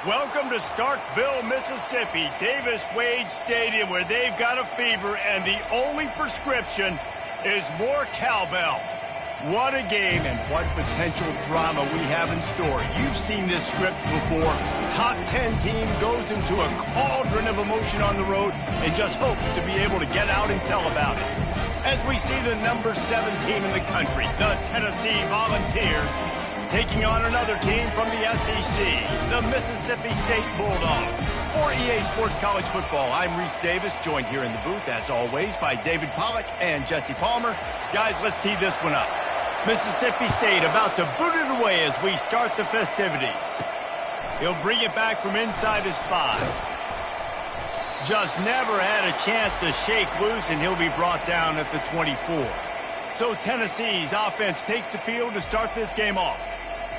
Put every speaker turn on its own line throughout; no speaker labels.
Welcome to Starkville, Mississippi, Davis-Wade Stadium, where they've got a fever, and the only prescription is more cowbell. What a game and what potential drama we have in store. You've seen this script before. Top 10 team goes into a cauldron of emotion on the road and just hopes to be able to get out and tell about it. As we see the number 7 team in the country, the Tennessee Volunteers, taking on another team from the SEC, the Mississippi State Bulldogs. For EA Sports College Football, I'm Reese Davis, joined here in the booth, as always, by David Pollack and Jesse Palmer. Guys, let's tee this one up. Mississippi State about to boot it away as we start the festivities. He'll bring it back from inside his 5. Just never had a chance to shake loose, and he'll be brought down at the 24. So Tennessee's offense takes the field to start this game off.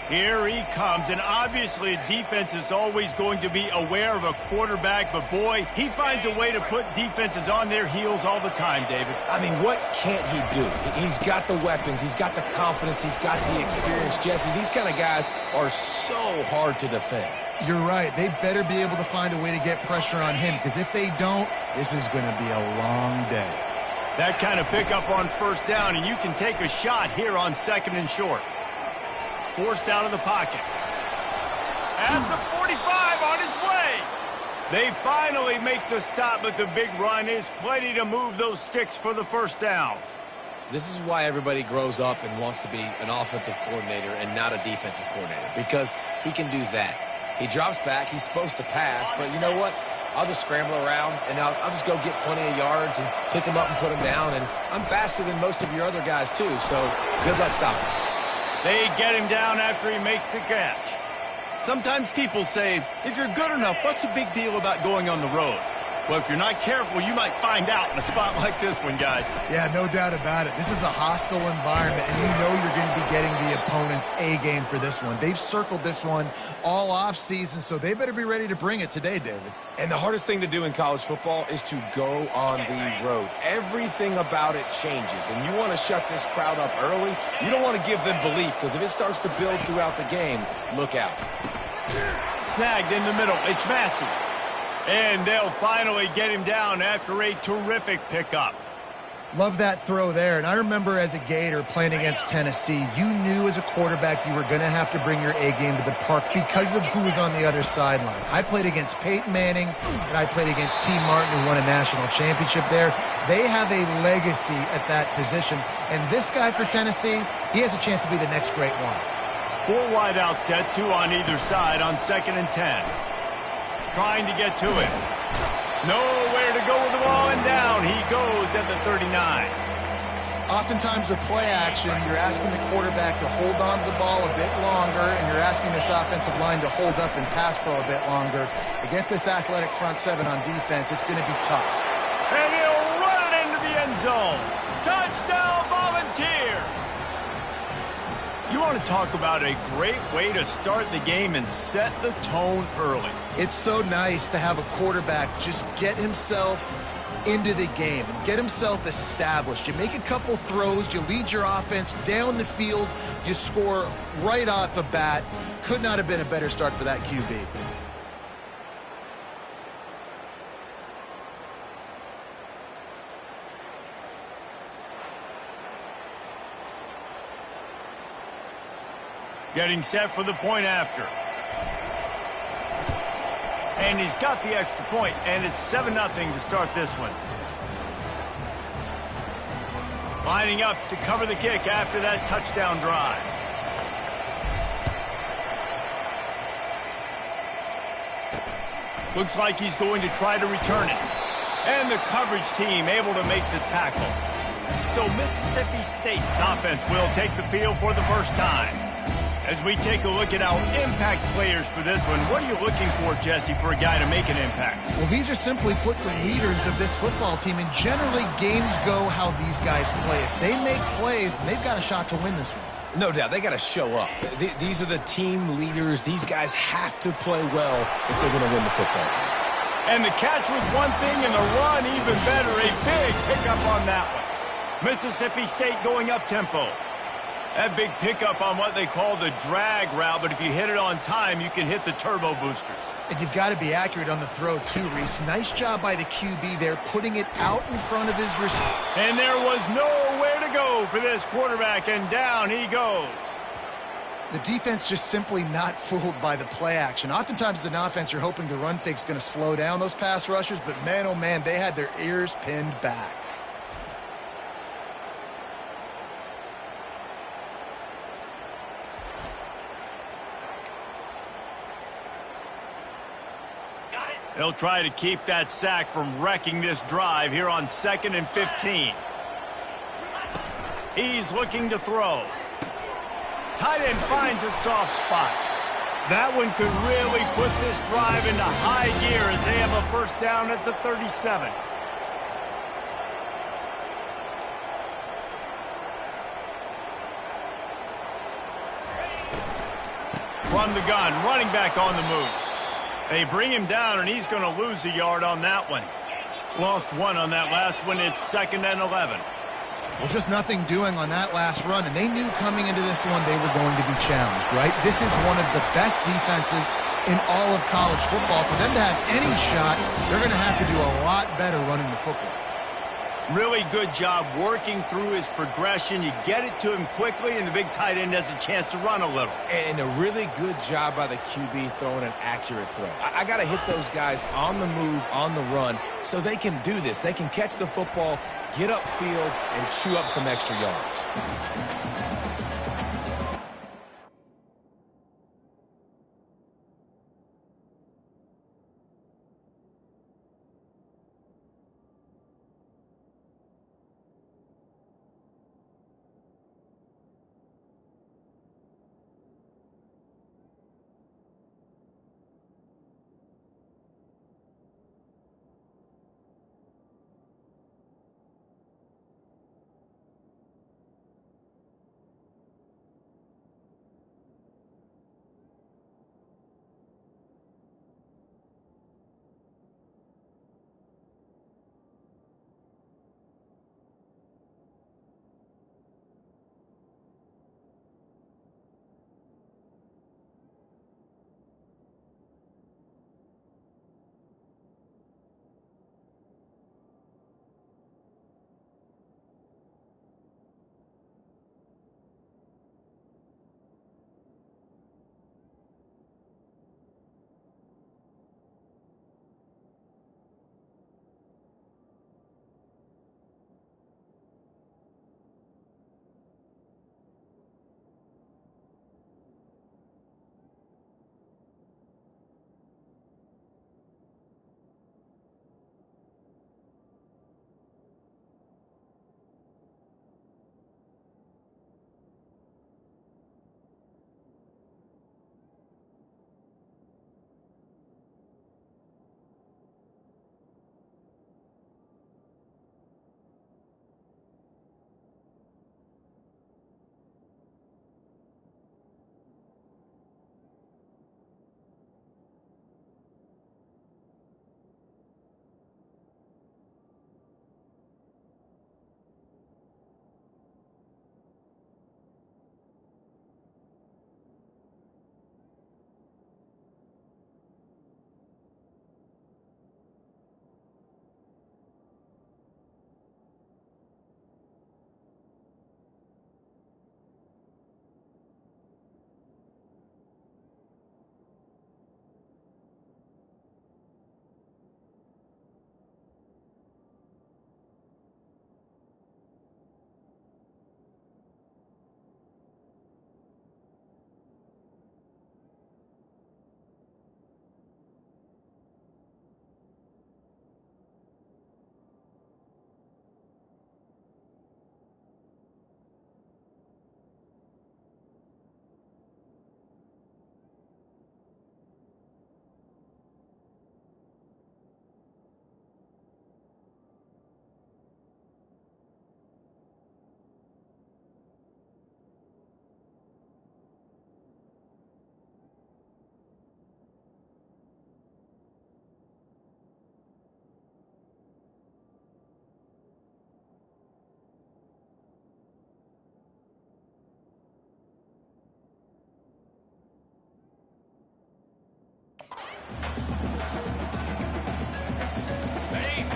Here he comes, and obviously defense is always going to be aware of a quarterback, but boy, he finds a way to put defenses on their heels all the time, David.
I mean, what can't he do? He's got the weapons, he's got the confidence, he's got the experience. Jesse, these kind of guys are so hard to defend.
You're right. They better be able to find a way to get pressure on him, because if they don't, this is going to be a long day.
That kind of pickup on first down, and you can take a shot here on 2nd and short. Forced out of the pocket. At the 45, on his way. They finally make the stop, but the big run is plenty to move those sticks for the first down.
This is why everybody grows up and wants to be an offensive coordinator and not a defensive coordinator, because he can do that. He drops back, he's supposed to pass, but you know what? I'll just scramble around, and I'll just go get plenty of yards and pick him up and put him down, and I'm faster than most of your other guys, too, so good luck stopping.
They get him down after he makes the catch. Sometimes people say, if you're good enough, what's the big deal about going on the road? Well, if you're not careful, you might find out in a spot like this one, guys.
Yeah, no doubt about it. This is a hostile environment, and you know you're going to be getting the opponent's A game for this one. They've circled this one all offseason, so they better be ready to bring it today, David.
And the hardest thing to do in college football is to go on the road. Everything about it changes, and you want to shut this crowd up early. You don't want to give them belief, because if it starts to build throughout the game, look out.
Snagged in the middle. It's Massey. And they'll finally get him down after a terrific pickup.
Love that throw there. And I remember as a Gator playing against Tennessee, you knew as a quarterback you were going to have to bring your A game to the park because of who was on the other sideline. I played against Peyton Manning, and I played against T. Martin, who won a national championship there. They have a legacy at that position. And this guy for Tennessee, he has a chance to be the next great one.
4 wide out set, 2 on either side on 2nd and 10. Trying to get to it. Nowhere to go with the ball, and down he goes at the 39.
Oftentimes with play action, you're asking the quarterback to hold on to the ball a bit longer, and you're asking this offensive line to hold up and pass pro a bit longer. Against this athletic front 7 on defense, it's going to be tough.
And he'll run it into the end zone. Touchdown, Volunteers! You want to talk about a great way to start the game and set the tone early.
It's so nice to have a quarterback just get himself into the game and get himself established. You make a couple throws, you lead your offense down the field, you score right off the bat. Could not have been a better start for that QB.
Getting set for the point after. And he's got the extra point, and it's 7-0 to start this one. Lining up to cover the kick after that touchdown drive. Looks like he's going to try to return it. And the coverage team able to make the tackle. So Mississippi State's offense will take the field for the first time. As we take a look at our impact players for this one, what are you looking for, Jesse, for a guy to make an impact?
Well, these are simply put the leaders of this football team, and generally games go how these guys play. If they make plays, they've got a shot to win this one.
No doubt, they got to show up. These are the team leaders. These guys have to play well if they're going to win the football game.
And the catch was one thing, and the run even better. A big pickup on that one. Mississippi State going up tempo. That big pickup on what they call the drag route, but if you hit it on time, you can hit the turbo boosters.
And you've got to be accurate on the throw, too, Reese. Nice job by the QB there, putting it out in front of his receiver.
And there was nowhere to go for this quarterback, and down he goes.
The defense just simply not fooled by the play action. Oftentimes, as an offense, you're hoping the run fake's going to slow down those pass rushers, but man, oh man, they had their ears pinned back.
They'll try to keep that sack from wrecking this drive here on 2nd and 15. He's looking to throw. Tight end finds a soft spot. That one could really put this drive into high gear as they have a first down at the 37. From the gun, running back on the move. They bring him down, and he's going to lose a yard on that one. Lost one on that last one. It's 2nd and 11.
Well, just nothing doing on that last run, and they knew coming into this one they were going to be challenged, right? This is one of the best defenses in all of college football. For them to have any shot, they're going to have to do a lot better running the football.
Really good job working through his progression. You get it to him quickly, and the big tight end has a chance to run a little.
And a really good job by the QB throwing an accurate throw. I got to hit those guys on the move, on the run, so they can do this. They can catch the football, get upfield, and chew up some extra yards.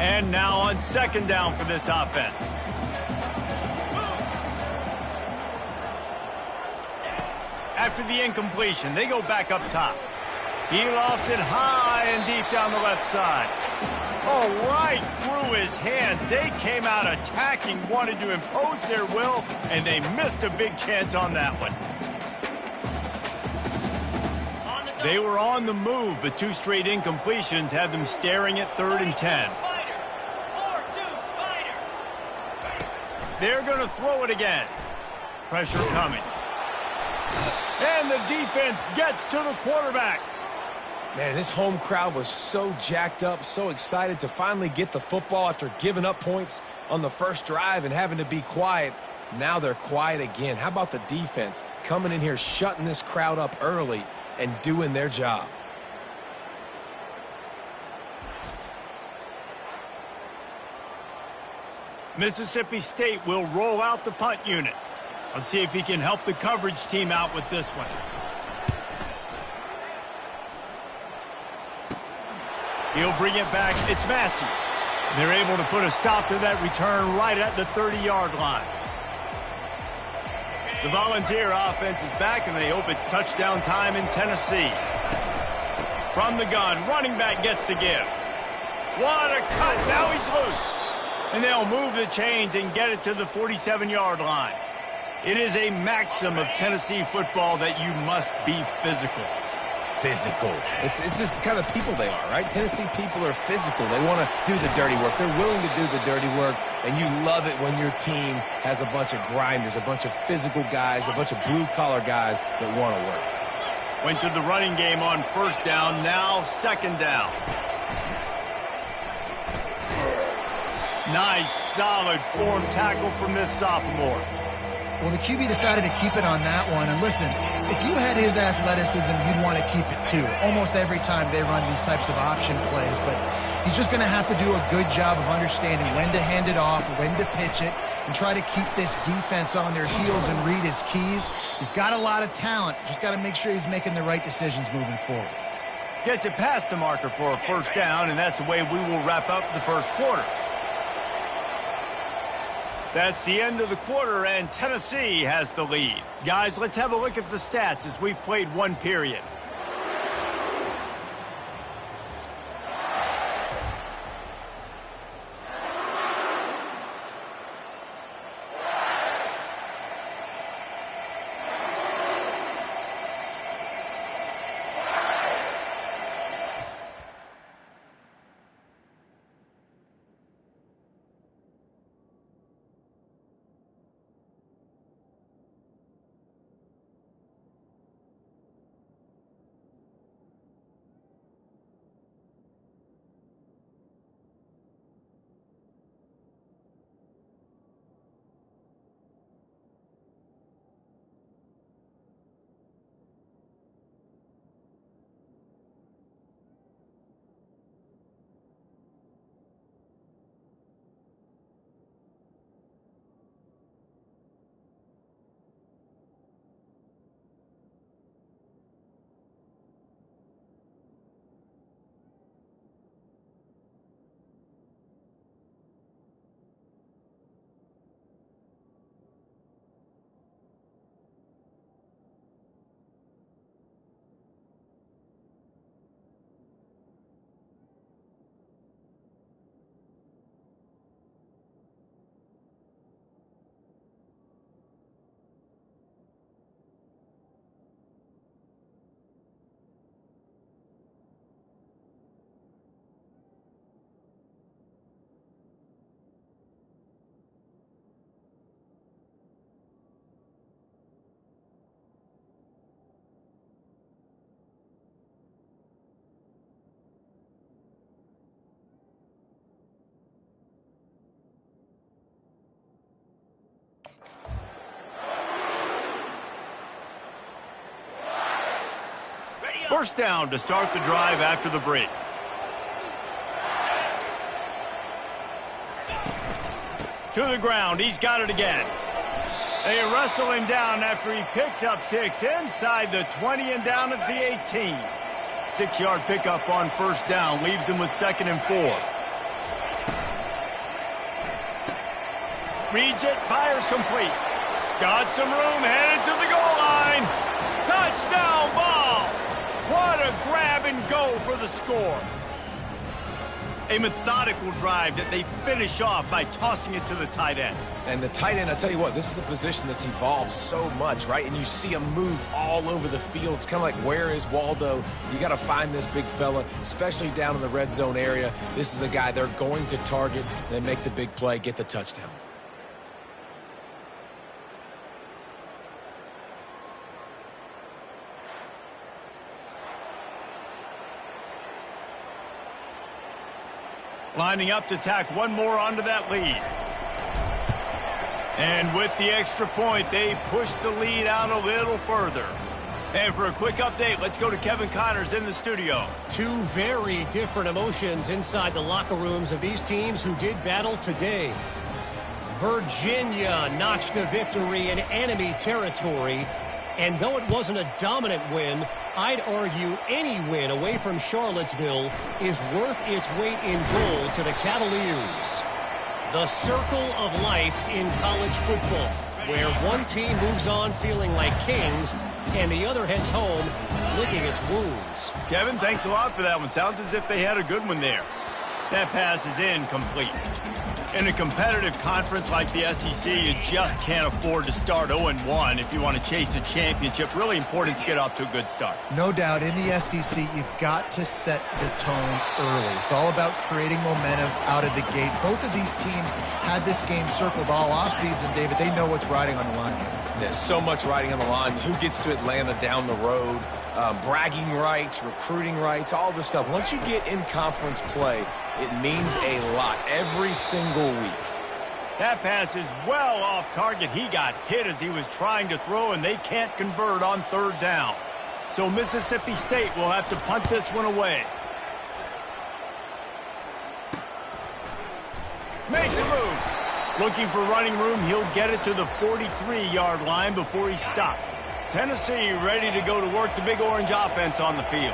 And now on second down for this offense. After the incompletion, they go back up top. He lofts it high and deep down the left side. Oh, right through his hands. They came out attacking, wanted to impose their will, and they missed a big chance on that one. They were on the move, but 2 straight incompletions had them staring at 3rd and 10. They're going to throw it again. Pressure coming. And the defense gets to the quarterback.
Man, this home crowd was so jacked up, so excited to finally get the football after giving up points on the first drive and having to be quiet. Now they're quiet again. How about the defense coming in here, shutting this crowd up early and doing their job?
Mississippi State will roll out the punt unit. Let's see if he can help the coverage team out with this one. He'll bring it back. It's Massey. They're able to put a stop to that return right at the 30-yard line. The Volunteer offense is back, and they hope it's touchdown time in Tennessee. From the gun, running back gets to give. What a cut. Now he's loose. And they'll move the chains and get it to the 47-yard line. It is a maxim of Tennessee football that you must be physical.
Physical. It's this kind of people they are, right? Tennessee people are physical. They want to do the dirty work. They're willing to do the dirty work, and you love it when your team has a bunch of grinders, a bunch of physical guys, a bunch of blue-collar guys that want to work.
Went to the running game on first down, now second down. Nice, solid form tackle from this sophomore.
Well, the QB decided to keep it on that one. And listen, if you had his athleticism, you'd want to keep it too. Almost every time they run these types of option plays. But he's just going to have to do a good job of understanding when to hand it off, when to pitch it, and try to keep this defense on their heels and read his keys. He's got a lot of talent. Just got to make sure he's making the right decisions moving forward.
Gets it past the marker for a first down, and that's the way we will wrap up the first quarter. That's the end of the quarter, and Tennessee has the lead. Guys, let's have a look at the stats as we've played one period. First down to start the drive after the break. To the ground. He's got it again. They wrestle him down after he picks up 6 inside the 20 and down at the 18. 6-yard pickup on first down leaves him with 2nd and 4. Reads it, fires complete. Got some room, headed to the goal line. Touchdown ball! What a grab and go for the score. A methodical drive that they finish off by tossing it to the tight end.
And the tight end, I'll tell you what, this is a position that's evolved so much, right? And you see him move all over the field. It's kind of like, where is Waldo? You got to find this big fella, especially down in the red zone area. This is the guy they're going to target, then make the big play, get the touchdown.
Lining up to tack one more onto that lead. And with the extra point, they push the lead out a little further. And for a quick update, let's go to Kevin Connors in the studio.
Two very different emotions inside the locker rooms of these teams who did battle today. Virginia notched a victory in enemy territory. And though it wasn't a dominant win, I'd argue any win away from Charlottesville is worth its weight in gold to the Cavaliers. The circle of life in college football, where one team moves on feeling like kings and the other heads home licking its wounds.
Kevin, thanks a lot for that one. Sounds as if they had a good one there. That pass is incomplete. In a competitive conference like the SEC, you just can't afford to start 0-1 if you want to chase a championship. Really important to get off to a good start.
No doubt, in the SEC, you've got to set the tone early. It's all about creating momentum out of the gate. Both of these teams had this game circled all offseason, David. They know what's riding on the line here.
There's so much riding on the line. Who gets to Atlanta down the road? Bragging rights, recruiting rights, all this stuff. Once you get in conference play, it means a lot every single week.
That pass is well off target. He got hit as he was trying to throw, and they can't convert on third down. So Mississippi State will have to punt this one away. Makes a move. Looking for running room, he'll get it to the 43-yard line before he's stopped. Tennessee ready to go to work the Big Orange offense on the field.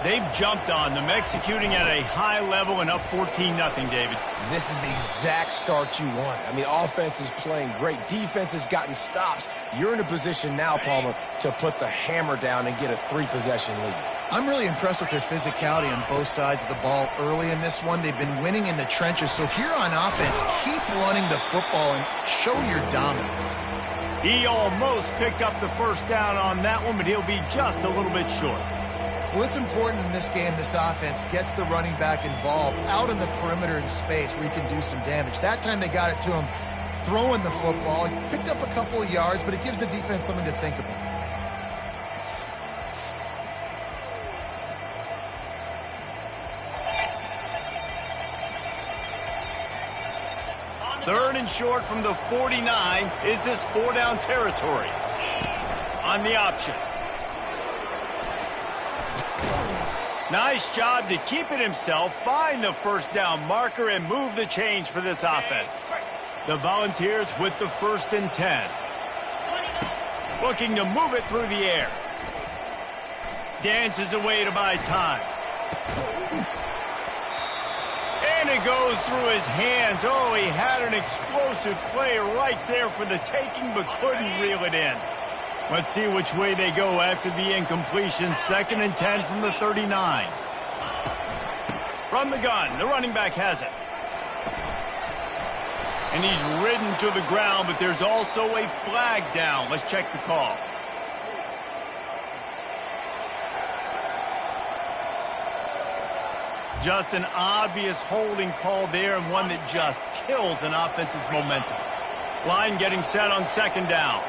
They've jumped on them, executing at a high level and up 14-0, David.
This is the exact start you want. I mean, offense is playing great. Defense has gotten stops. You're in a position now, Palmer, to put the hammer down and get a 3-possession lead.
I'm really impressed with their physicality on both sides of the ball early in this one. They've been winning in the trenches. So here on offense, keep running the football and show your dominance.
He almost picked up the first down on that one, but he'll be just a little bit short.
Well, it's important in this game this offense gets the running back involved out in the perimeter in space where he can do some damage. That time they got it to him throwing the football. He picked up a couple of yards, but it gives the defense something to think about.
Third and short from the 49. Is this 4-down territory? On the option. Nice job to keep it himself, find the first down marker, and move the change for this offense. The Volunteers with the 1st and 10. Looking to move it through the air. Dances away to buy time. And it goes through his hands. Oh, he had an explosive play right there for the taking, but couldn't reel it in. Let's see which way they go after the incompletion. 2nd and 10 from the 39. From the gun, the running back has it. And he's ridden to the ground, but there's also a flag down. Let's check the call. Just an obvious holding call there, and one that just kills an offense's momentum. Line getting set on 2nd down.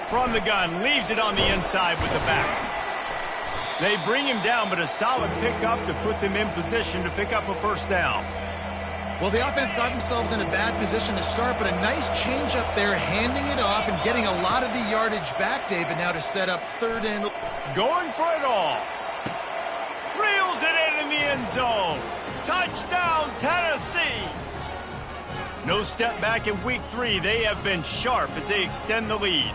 From the gun, leaves it on the inside with the back. They bring him down, but a solid pickup to put them in position to pick up a first down.
Well, the offense got themselves in a bad position to start, but a nice change up there, handing it off and getting a lot of the yardage back, David, now to set up 3rd and...
Going for it all. Reels it in the end zone. Touchdown, Tennessee. No step back in week 3. They have been sharp as they extend the lead.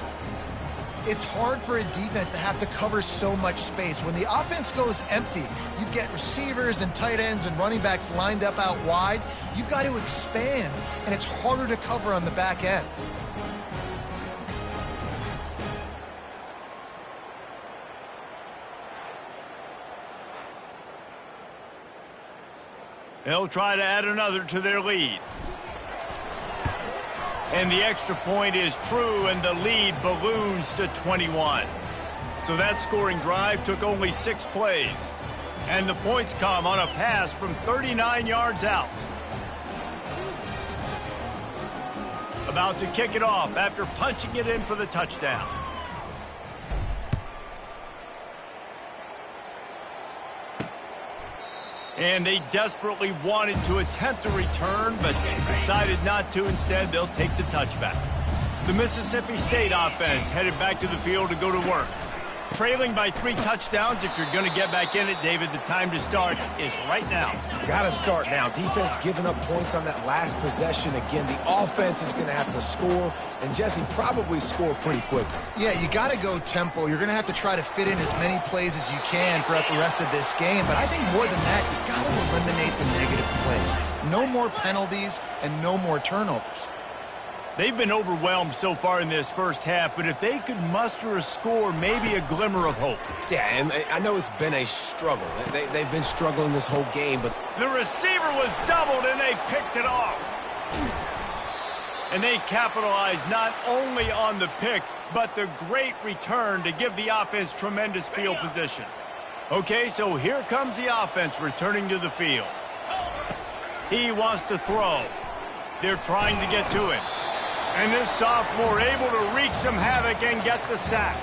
It's hard for a defense to have to cover so much space. When the offense goes empty, you get receivers and tight ends and running backs lined up out wide. You've got to expand, and it's harder to cover on the back end.
They'll try to add another to their lead. And the extra point is true, and the lead balloons to 21. So that scoring drive took only 6 plays. And the points come on a pass from 39 yards out. About to kick it off after punching it in for the touchdown. And they desperately wanted to attempt a return, but decided not to. Instead, they'll take the touchback. The Mississippi State offense headed back to the field to go to work. Trailing by 3 touchdowns. If you're going to get back in it, David, the time to start is right now.
Got to start now. Defense giving up points on that last possession. Again, the offense is going to have to score, and Jesse probably score pretty quickly.
Yeah, you got to go tempo. You're going to have to try to fit in as many plays as you can throughout the rest of this game. But I think more than that, you got to eliminate the negative plays. No more penalties and no more turnovers.
They've been overwhelmed so far in this first half, but if they could muster a score, maybe a glimmer of hope.
Yeah, and I know it's been a struggle. They've been struggling this whole game, but
the receiver was doubled, and they picked it off. And they capitalized not only on the pick, but the great return to give the offense tremendous field position. Okay, so here comes the offense returning to the field. He wants to throw. They're trying to get to him. And this sophomore able to wreak some havoc and get the sack.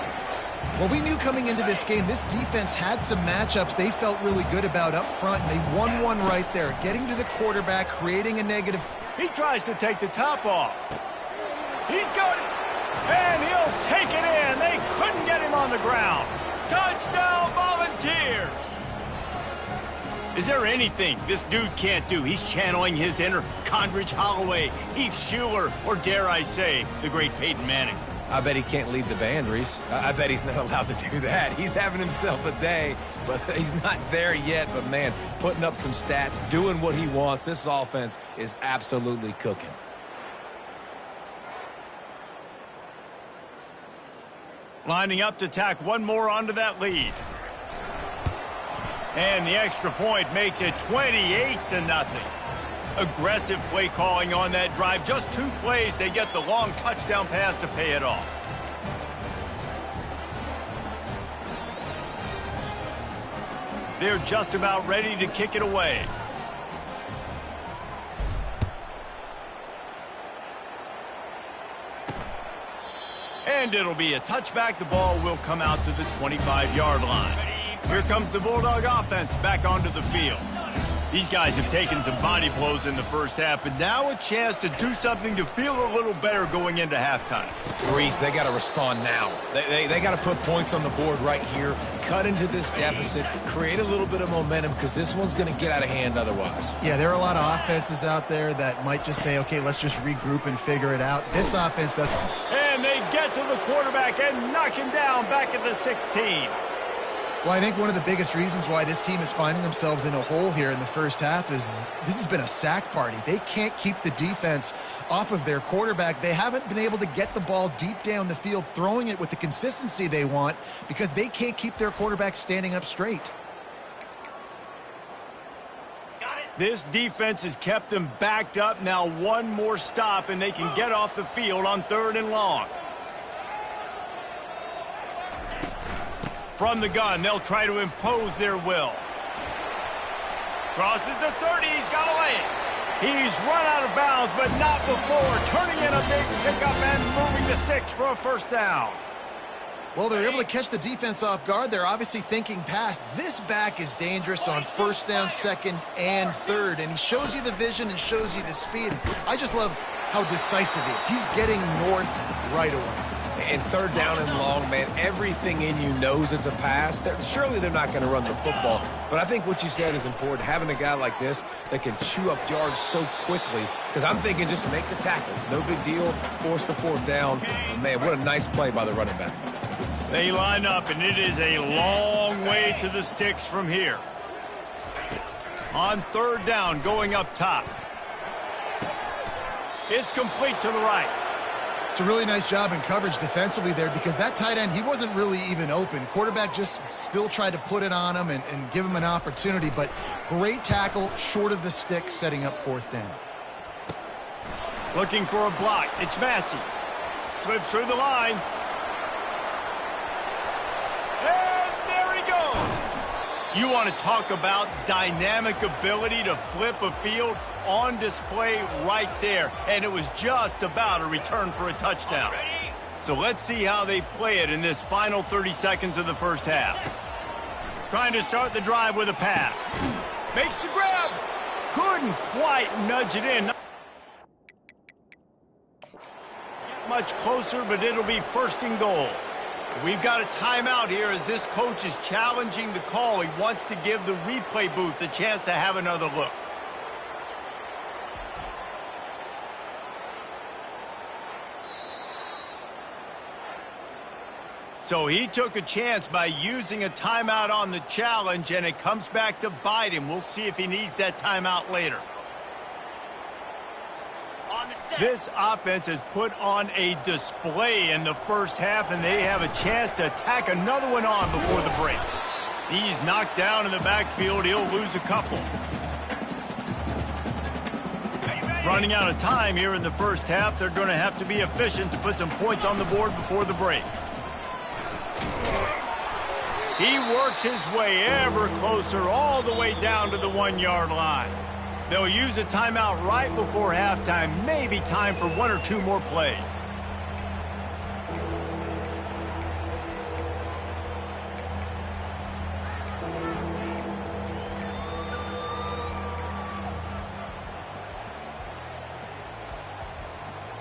Well, we knew coming into this game, this defense had some matchups they felt really good about up front, and they won one right there, getting to the quarterback, creating a negative.
He tries to take the top off. He's going, and he'll take it in. They couldn't get him on the ground. Touchdown, Volunteers! Is there anything this dude can't do? He's channeling his inner Condridge Holloway, Heath Schuler, or dare I say, the great Peyton Manning.
I bet he can't lead the band, Reese. I bet he's not allowed to do that. He's having himself a day, but he's not there yet. But, man, putting up some stats, doing what he wants. This offense is absolutely cooking.
Lining up to tack one more onto that lead. And the extra point makes it 28-0. Aggressive play calling on that drive. Just 2 plays, they get the long touchdown pass to pay it off. They're just about ready to kick it away. And it'll be a touchback. The ball will come out to the 25-yard line. Here comes the Bulldog offense back onto the field. These guys have taken some body blows in the first half, but now a chance to do something to feel a little better going into halftime.
Reese, they got to respond now. They got to put points on the board right here, cut into this deficit, create a little bit of momentum, because this one's going to get out of hand otherwise.
Yeah, there are a lot of offenses out there that might just say, okay, let's just regroup and figure it out. This offense doesn't.
And they get to the quarterback and knock him down back at the 16.
Well, I think one of the biggest reasons why this team is finding themselves in a hole here in the first half is this has been a sack party. They can't keep the defense off of their quarterback. They haven't been able to get the ball deep down the field, throwing it with the consistency they want, because they can't keep their quarterback standing up straight.
This defense has kept them backed up. Now one more stop, and they can get off the field on 3rd and long. From the gun, they'll try to impose their will. Crosses the 30, he's got to lay it. He's run out of bounds, but not before turning in a big pickup and moving the sticks for a first down.
Well, they're able to catch the defense off guard. They're obviously thinking pass. This back is dangerous on 1st down, 2nd, and 3rd, and he shows you the vision and shows you the speed. I just love how decisive he is. He's getting north right away.
And 3rd down and long, man, everything in you knows it's a pass. Surely they're not going to run the football. But I think what you said is important, having a guy like this that can chew up yards so quickly. Because I'm thinking just make the tackle. No big deal. Force the 4th down. Man, what a nice play by the running back.
They line up, and it is a long way to the sticks from here. On third down, going up top. It's complete to the right.
It's a really nice job in coverage defensively there because that tight end, he wasn't really even open. Quarterback just still tried to put it on him and give him an opportunity, but great tackle short of the stick, setting up fourth down.
Looking for a block. It's Massey. Slips through the line. And there he goes. You want to talk about dynamic ability to flip a field? On display right there. And it was just about a return for a touchdown. So let's see how they play it in this final 30 seconds of the first half. Trying to start the drive with a pass. Makes the grab. Couldn't quite nudge it in. Much closer, but it'll be first and goal. We've got a timeout here as this coach is challenging the call. He wants to give the replay booth a chance to have another look. So he took a chance by using a timeout on the challenge, and it comes back to bite him. We'll see if he needs that timeout later. This offense has put on a display in the first half, and they have a chance to tack another one on before the break. He's knocked down in the backfield. He'll lose a couple. Running out of time here in the first half. They're going to have to be efficient to put some points on the board before the break. He works his way ever closer all the way down to the 1-yard line. They'll use a timeout right before halftime. Maybe time for one or two more plays.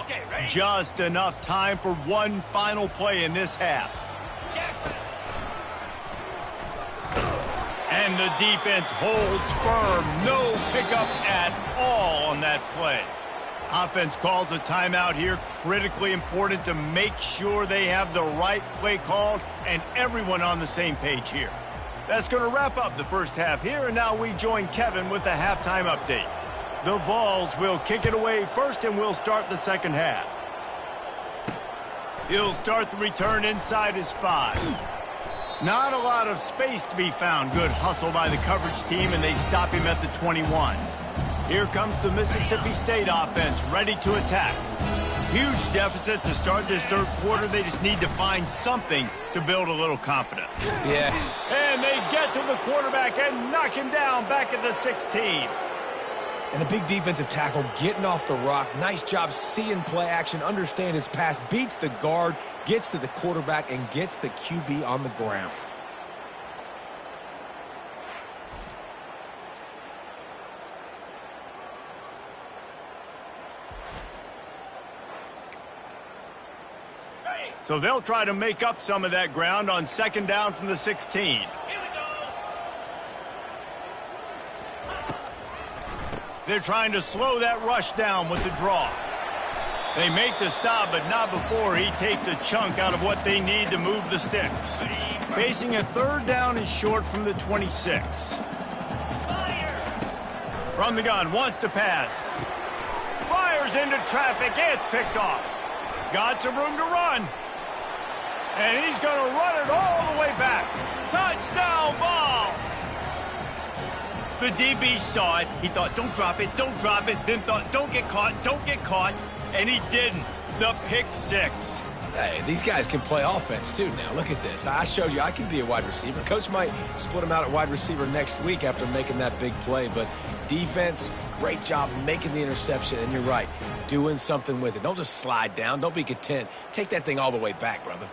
Okay, ready?
Just enough time for one final play in this half. And the defense holds firm. No pickup at all on that play. Offense calls a timeout here. Critically important to make sure they have the right play called and everyone on the same page here. That's going to wrap up the first half here, and now we join Kevin with the halftime update. The Vols will kick it away first, and we'll start the second half. He'll start the return inside his 5. Not a lot of space to be found. Good hustle by the coverage team, and they stop him at the 21. Here comes the Mississippi State offense, ready to attack. Huge deficit to start this third quarter. They just need to find something to build a little confidence.
Yeah.
And they get to the quarterback and knock him down back at the 16.
And the big defensive tackle getting off the rock. Nice job seeing play action, understand his pass, beats the guard, gets to the quarterback, and gets the QB on the ground.
So they'll try to make up some of that ground on second down from the 16. They're trying to slow that rush down with the draw. They make the stop, but not before he takes a chunk out of what they need to move the sticks. Facing a third down and short from the 26. From the gun, wants to pass. Fires into traffic, it's picked off. Got some room to run. And he's going to run it all the way back. Touchdown ball! The DB saw it. He thought, don't drop it, don't drop it. Then thought, don't get caught. And he didn't. The pick 6.
Hey, these guys can play offense, too, now. Look at this. I showed you I can be a wide receiver. Coach might split him out at wide receiver next week after making that big play. But defense, great job making the interception. And you're right, doing something with it. Don't just slide down. Don't be content. Take that thing all the way back, brother.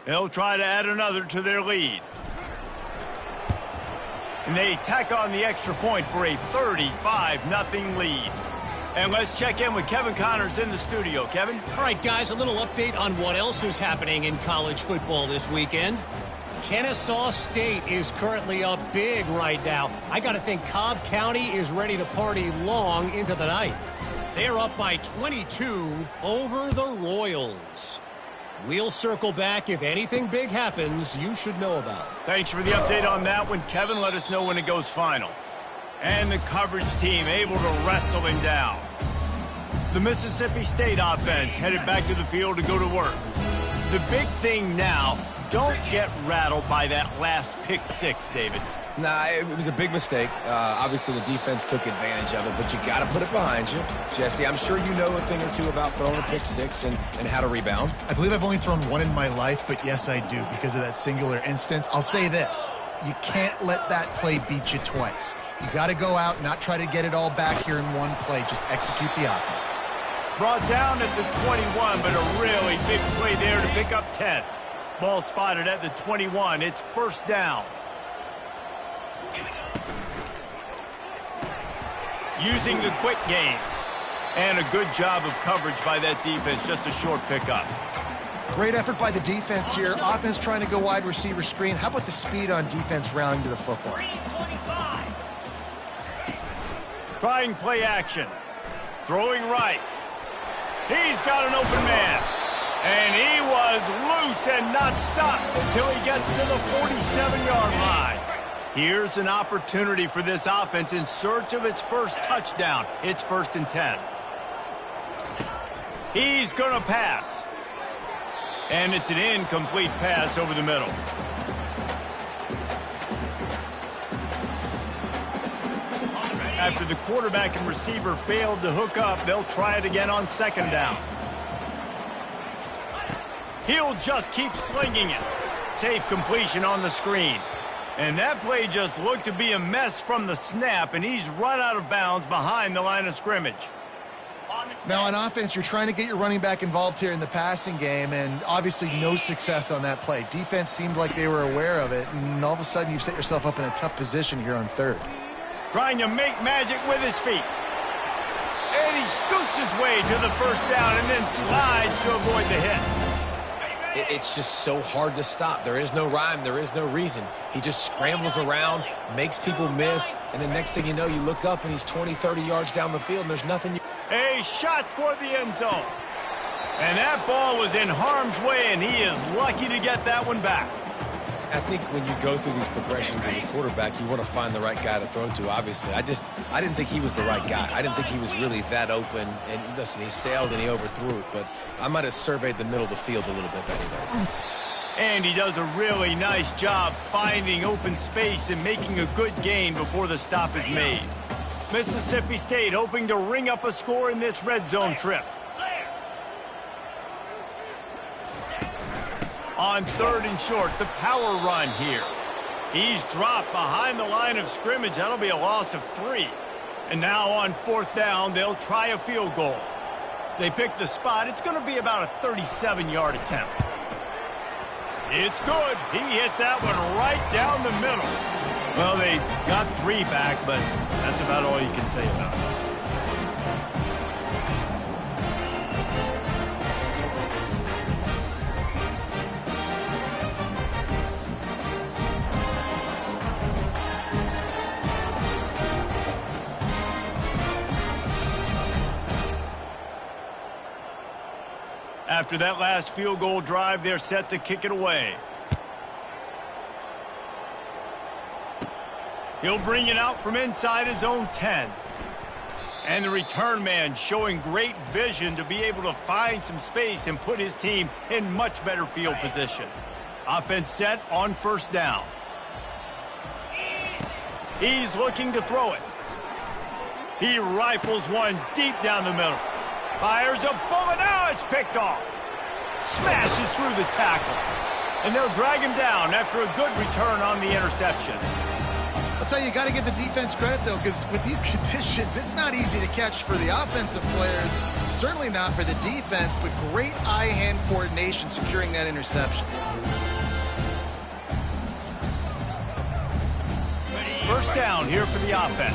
They'll try to add another to their lead. And they tack on the extra point for a 35-0 lead. And let's check in with Kevin Connors in the studio. Kevin?
All right, guys, a little update on what else is happening in college football this weekend. Kennesaw State is currently up big right now. I got to think Cobb County is ready to party long into the night. They're up by 22 over the Royals. We'll circle back. If anything big happens, you should know about it.
Thanks for the update on that one, Kevin. Let us know when it goes final. And the coverage team able to wrestle him down. The Mississippi State offense headed back to the field to go to work. The big thing now, don't get rattled by that last pick six, David.
Nah, it was a big mistake. Obviously, the defense took advantage of it, but you got to put it behind you. Jesse, I'm sure you know a thing or two about throwing a pick six and how to rebound.
I believe I've only thrown one in my life, but yes, I do, because of that singular instance. I'll say this. You can't let that play beat you twice. You got to go out, not try to get it all back here in one play. Just execute the offense.
Brought down at the 21, but a really big play there to pick up 10. Ball spotted at the 21. It's first down. Using the quick game. And a good job of coverage by that defense. Just a short pickup.
Great effort by the defense here. Offense trying to go wide receiver screen. How about the speed on defense rallying to the football?
Trying play action. Throwing right. He's got an open man. And he was loose and not stopped until he gets to the 47-yard line. Here's an opportunity for this offense in search of its first touchdown. It's 1st and 10. He's going to pass. And it's an incomplete pass over the middle. After the quarterback and receiver failed to hook up, they'll try it again on 2nd down. He'll just keep slinging it. Safe completion on the screen. And that play just looked to be a mess from the snap, and he's run out of bounds behind the line of scrimmage.
Now on offense, you're trying to get your running back involved here in the passing game, and obviously no success on that play. Defense seemed like they were aware of it, and all of a sudden you've set yourself up in a tough position here on 3rd.
Trying to make magic with his feet. And he scoots his way to the first down and then slides to avoid the hit.
It's just so hard to stop. There is no rhyme. There is no reason. He just scrambles around, makes people miss, and the next thing you know, you look up and he's 20, 30 yards down the field, and there's nothing you...
A shot toward the end zone. And that ball was in harm's way, and he is lucky to get that one back.
I think when you go through these progressions as a quarterback, you want to find the right guy to throw to, obviously. I didn't think he was the right guy. I didn't think he was really that open. And listen, he sailed and he overthrew it, but I might have surveyed the middle of the field a little bit better there.
And he does a really nice job finding open space and making a good gain before the stop is made. Mississippi State hoping to ring up a score in this red zone trip. On 3rd and short, the power run here. He's dropped behind the line of scrimmage. That'll be a loss of 3. And now on 4th down, they'll try a field goal. They pick the spot. It's going to be about a 37-yard attempt. It's good. He hit that one right down the middle. Well, they got 3 back, but that's about all you can say about it. After that last field goal drive, they're set to kick it away. He'll bring it out from inside his own 10. And the return man showing great vision to be able to find some space and put his team in much better field position. Offense set on 1st down. He's looking to throw it. He rifles one deep down the middle. Fires a bullet. Now it's picked off. Smashes through the tackle. And they'll drag him down after a good return on the interception.
I'll tell you, you got to give the defense credit, though, because with these conditions, it's not easy to catch for the offensive players. Certainly not for the defense, but great eye-hand coordination securing that interception.
1st down here for the offense.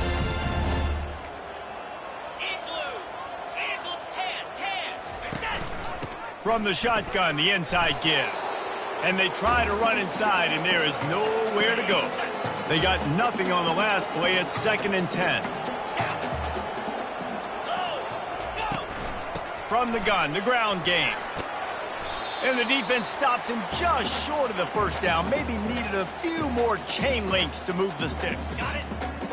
From the shotgun, the inside give. And they try to run inside, and there is nowhere to go. They got nothing on the last play. It's 2nd and 10. From the gun, the ground game. And the defense stops him just short of the first down. Maybe needed a few more chain links to move the sticks.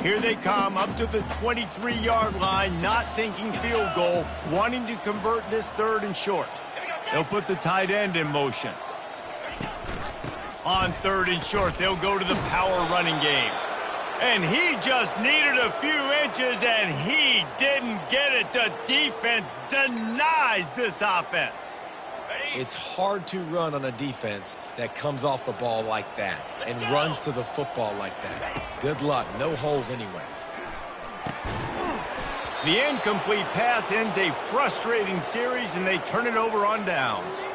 Here they come up to the 23-yard line, not thinking field goal, wanting to convert this 3rd and short. They'll put the tight end in motion. On 3rd and short, they'll go to the power running game. And he just needed a few inches, and he didn't get it. The defense denies this offense.
It's hard to run on a defense that comes off the ball like that and runs to the football like that. Good luck. No holes anywhere.
The incomplete pass ends a frustrating series, and they turn it over on downs.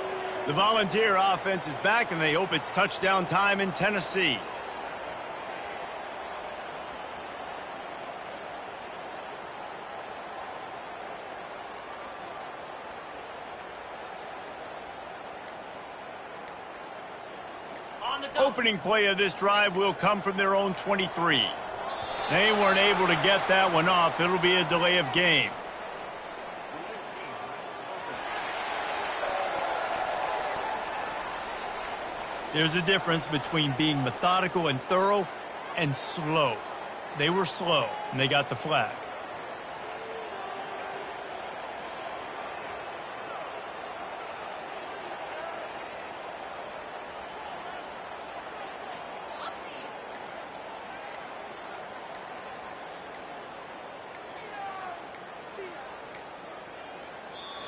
The Volunteer offense is back, and they hope it's touchdown time in Tennessee. Opening play of this drive will come from their own 23. They weren't able to get that one off. It'll be a delay of game. There's a difference between being methodical and thorough and slow. They were slow, and they got the flag.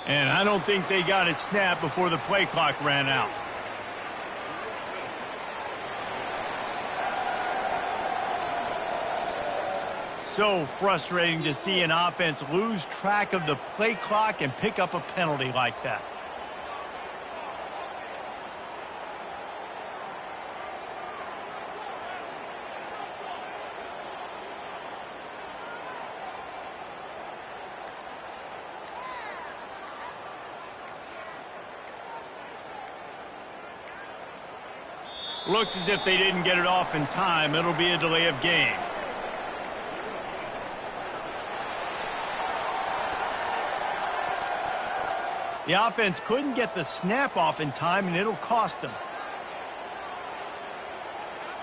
And I don't think they got it snapped before the play clock ran out. So frustrating to see an offense lose track of the play clock and pick up a penalty like that. Looks as if they didn't get it off in time. It'll be a delay of game. The offense couldn't get the snap off in time, and it'll cost them.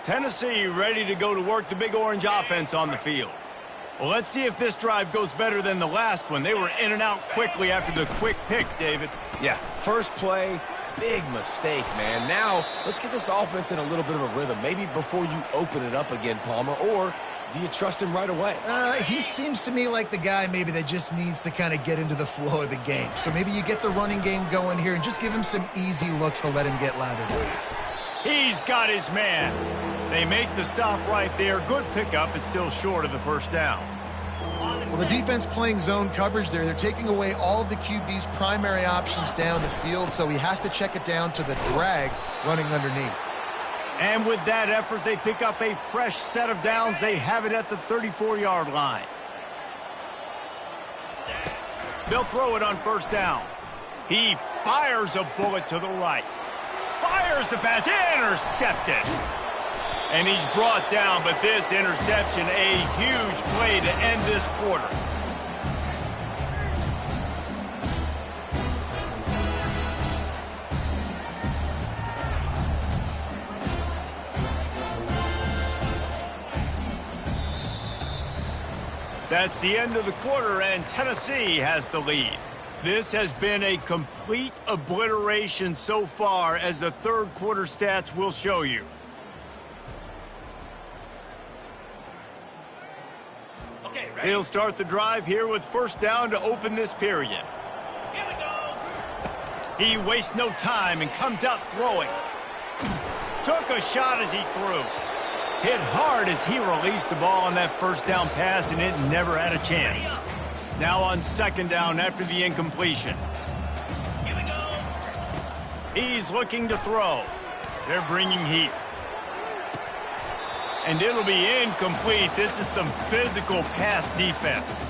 Tennessee ready to go to work, the Big Orange offense on the field. Well, let's see if this drive goes better than the last one. They were in and out quickly after the quick pick, David.
Yeah, first play, big mistake, man. Now, let's get this offense in a little bit of a rhythm. Maybe before you open it up again, Palmer, or do you trust him right away?
He seems to me like the guy maybe that just needs to kind of get into the flow of the game. So maybe you get the running game going here and just give him some easy looks to let him get lathered up.
He's got his man. They make the stop right there. Good pickup. It's still short of the first down.
Well, the defense playing zone coverage there. They're taking away all of the QB's primary options down the field, so he has to check it down to the drag running underneath.
And with that effort, they pick up a fresh set of downs. They have it at the 34-yard line. They'll throw it on first down. He fires a bullet to the right. Fires the pass. Intercepted. And he's brought down, but this interception, a huge play to end this quarter. That's the end of the quarter, and Tennessee has the lead. This has been a complete obliteration so far, as the third quarter stats will show you. He'll start the drive here with first down to open this period.
Here we go.
He wastes no time and comes out throwing. Took a shot as he threw. Hit hard as he released the ball on that first down pass, and it never had a chance. Now on second down after the incompletion.
Here we go.
He's looking to throw. They're bringing heat. And it'll be incomplete. This is some physical pass defense.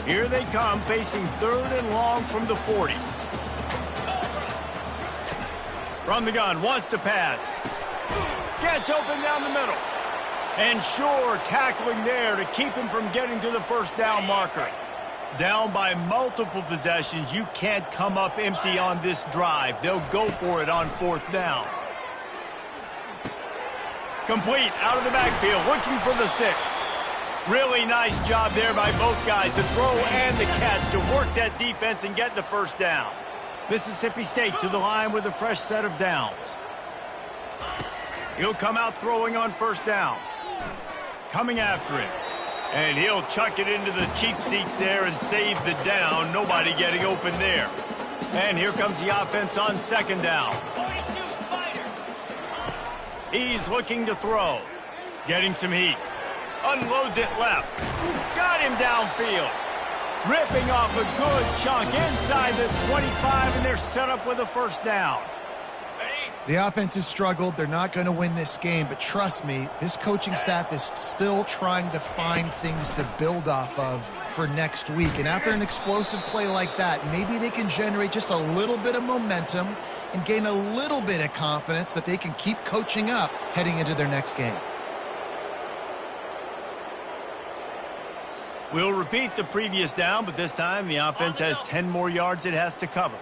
Here they come, facing third and long from the 40. From the gun, wants to pass. Gets open down the middle. And sure, tackling there to keep him from getting to the first down marker. Down by multiple possessions, you can't come up empty on this drive. They'll go for it on fourth down. Complete out of the backfield, looking for the sticks. Really nice job there by both guys to throw and the catch to work that defense and get the first down. Mississippi State to the line with a fresh set of downs. He'll come out throwing on first down. Coming after it. And he'll chuck it into the cheap seats there and save the down. Nobody getting open there. And here comes the offense on second down. He's looking to throw. Getting some heat. Unloads it left. Got him downfield. Ripping off a good chunk inside the 25, and they're set up with a first down.
The offense has struggled. They're not going to win this game, but trust me, this coaching staff is still trying to find things to build off of for next week. And after an explosive play like that, maybe they can generate just a little bit of momentum and gain a little bit of confidence that they can keep coaching up heading into their next game.
We'll repeat the previous down, but this time the offense has 10 more yards it has to cover.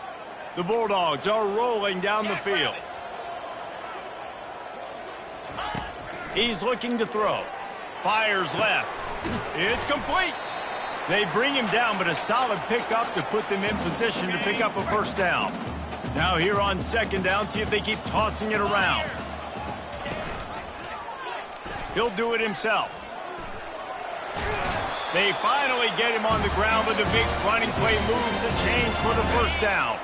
The Bulldogs are rolling down the field. He's looking to throw. Fires left. It's complete. They bring him down, but a solid pickup to put them in position to pick up a first down. Now here on second down, see if they keep tossing it around. He'll do it himself. They finally get him on the ground with a big running play move to change for the first down.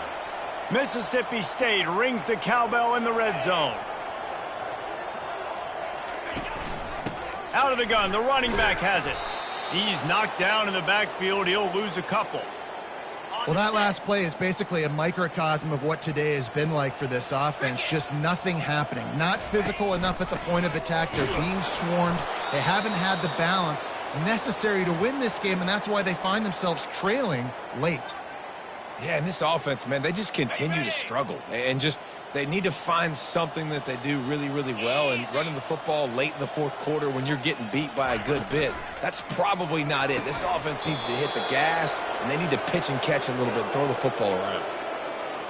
Mississippi State rings the cowbell in the red zone. Out of the gun, the running back has it. He's knocked down in the backfield. He'll lose a couple.
Well, that last play is basically a microcosm of what today has been like for this offense. Just nothing happening. Not physical enough at the point of attack. They're being swarmed. They haven't had the balance necessary to win this game, and that's why they find themselves trailing late.
Yeah, and this offense, man, they just continue to struggle. And just they need to find something that they do really, really well. And running the football late in the fourth quarter when you're getting beat by a good bit, that's probably not it. This offense needs to hit the gas, and they need to pitch and catch a little bit, throw the football around.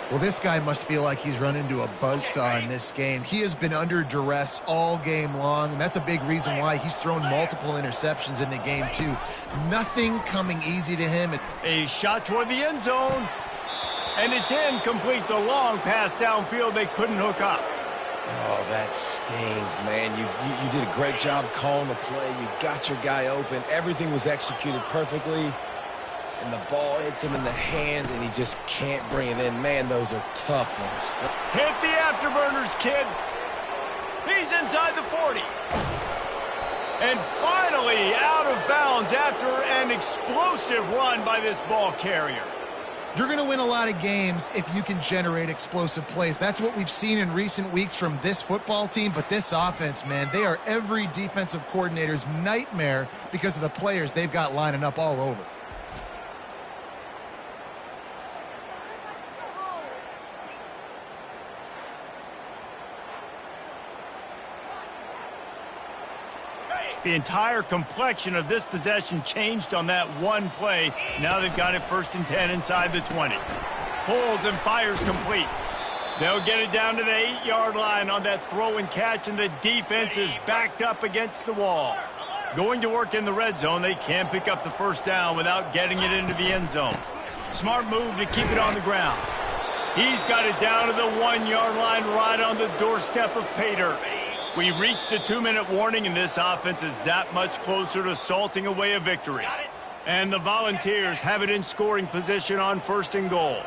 Well, this guy must feel like he's run into a buzzsaw in this game. He has been under duress all game long, and that's a big reason why he's thrown multiple interceptions in the game, too. Nothing coming easy to him.
A shot toward the end zone. And it's incomplete. The long pass downfield they couldn't hook up.
Oh, that stings, man. You did a great job calling the play. You got your guy open. Everything was executed perfectly. And the ball hits him in the hands, and he just can't bring it in. Man, those are tough ones.
Hit the afterburners, kid. He's inside the 40. And finally out of bounds after an explosive run by this ball carrier.
You're going to win a lot of games if you can generate explosive plays. That's what we've seen in recent weeks from this football team, but this offense, man, they are every defensive coordinator's nightmare because of the players they've got lining up all over.
The entire complexion of this possession changed on that one play. Now they've got it 1st and 10 inside the 20. Pulls and fires complete. They'll get it down to the 8-yard line on that throw and catch, and the defense is backed up against the wall. Going to work in the red zone, they can't pick up the first down without getting it into the end zone. Smart move to keep it on the ground. He's got it down to the 1-yard line right on the doorstep of pay dirt. We've reached the 2-minute warning, and this offense is that much closer to salting away a victory. And the Volunteers have it in scoring position on 1st and goal.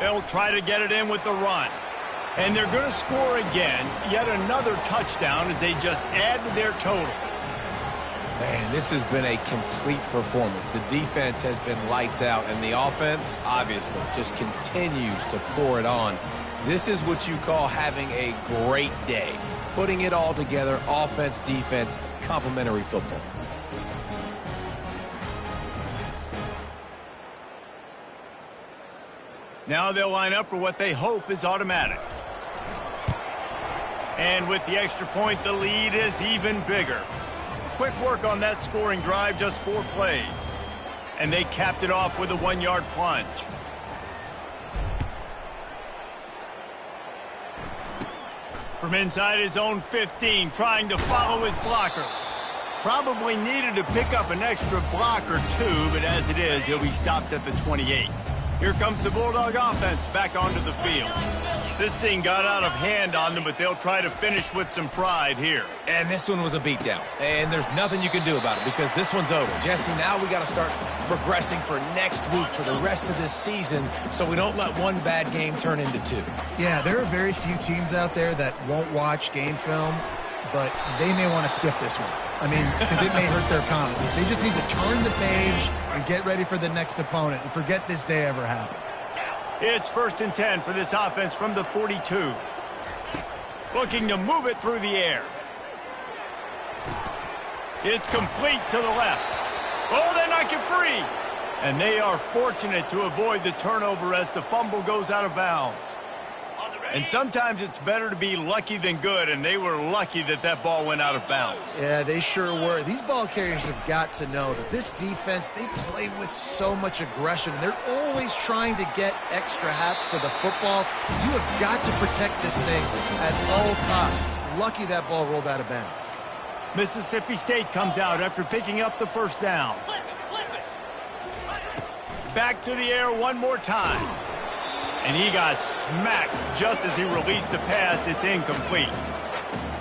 They'll try to get it in with the run. And they're going to score again, yet another touchdown as they just add to their total.
Man, this has been a complete performance. The defense has been lights out, and the offense, obviously, just continues to pour it on. This is what you call having a great day. Putting it all together, offense, defense, complementary football.
Now they'll line up for what they hope is automatic. And with the extra point, the lead is even bigger. Quick work on that scoring drive, just 4 plays. And they capped it off with a 1-yard plunge. From inside his own 15, trying to follow his blockers. Probably needed to pick up an extra block or 2, but as it is, he'll be stopped at the 28. Here comes the Bulldog offense back onto the field. This thing got out of hand on them, but they'll try to finish with some pride here.
And this one was a beatdown. And there's nothing you can do about it because this one's over. Jesse, now we got to start progressing for next week for the rest of this season so we don't let one bad game turn into 2.
Yeah, there are very few teams out there that won't watch game film, but they may want to skip this one. I mean, because it may hurt their confidence. They just need to turn the page and get ready for the next opponent and forget this day ever happened.
It's 1st and 10 for this offense from the 42. Looking to move it through the air. It's complete to the left. Oh, they knock it free. And they are fortunate to avoid the turnover as the fumble goes out of bounds. And sometimes it's better to be lucky than good, and they were lucky that that ball went out of bounds.
Yeah, they sure were. These ball carriers have got to know that this defense, they play with so much aggression. They're always trying to get extra hats to the football. You have got to protect this thing at all costs. Lucky that ball rolled out of bounds.
Mississippi State comes out after picking up the 1st down. Back to the air one more time. And he got smacked just as he released the pass. It's incomplete.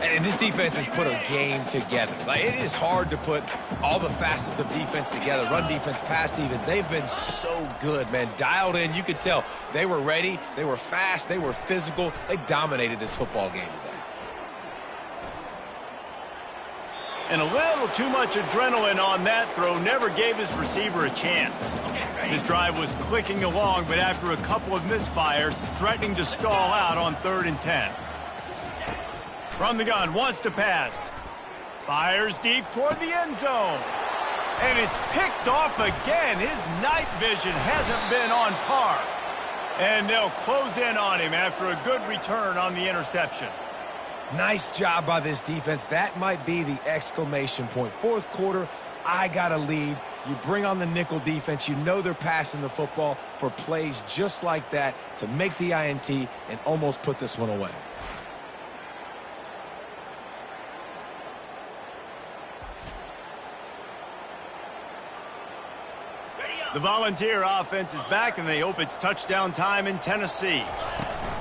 And this defense has put a game together. Like, it is hard to put all the facets of defense together. Run defense, pass defense. They've been so good, man. Dialed in. You could tell they were ready. They were fast. They were physical. They dominated this football game today.
And a little too much adrenaline on that throw never gave his receiver a chance. His drive was clicking along, but after a couple of misfires, threatening to stall out on 3rd and 10. From the gun, wants to pass. Fires deep toward the end zone. And it's picked off again. His night vision hasn't been on par. And they'll close in on him after a good return on the interception.
Nice job by this defense. That might be the exclamation point. 4th quarter, I got a lead. You bring on the nickel defense. You know they're passing the football for plays just like that to make the INT and almost put this one away.
The Volunteer offense is back, and they hope it's touchdown time in Tennessee.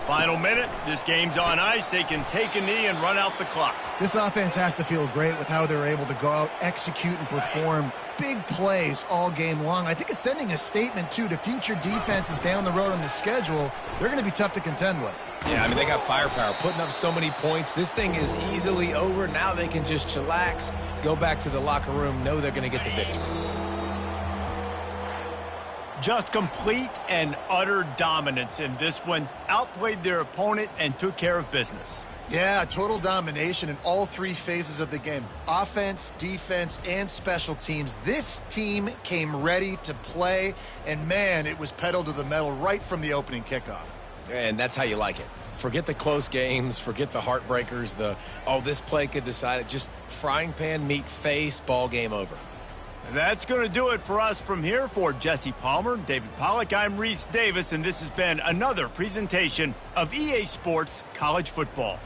Final minute, this game's on ice. They can take a knee and run out the clock.
This offense has to feel great with how they're able to go out, execute, and perform big plays all game long. I think it's sending a statement, too, to future defenses down the road on the schedule. They're going to be tough to contend with.
Yeah, I mean, they got firepower, putting up so many points. This thing is easily over. Now they can just chillax, go back to the locker room, know they're going to get the victory.
Just complete and utter dominance in this one. Outplayed their opponent and took care of business.
Yeah, total domination in all 3 phases of the game. Offense, defense, and special teams. This team came ready to play, and man, it was pedal to the metal right from the opening kickoff.
And that's how you like it. Forget the close games, forget the heartbreakers, this play could decide it. Just frying pan, meat face, ball game over.
That's going to do it for us from here. For Jesse Palmer, David Pollack, I'm Reese Davis, and this has been another presentation of EA Sports College Football.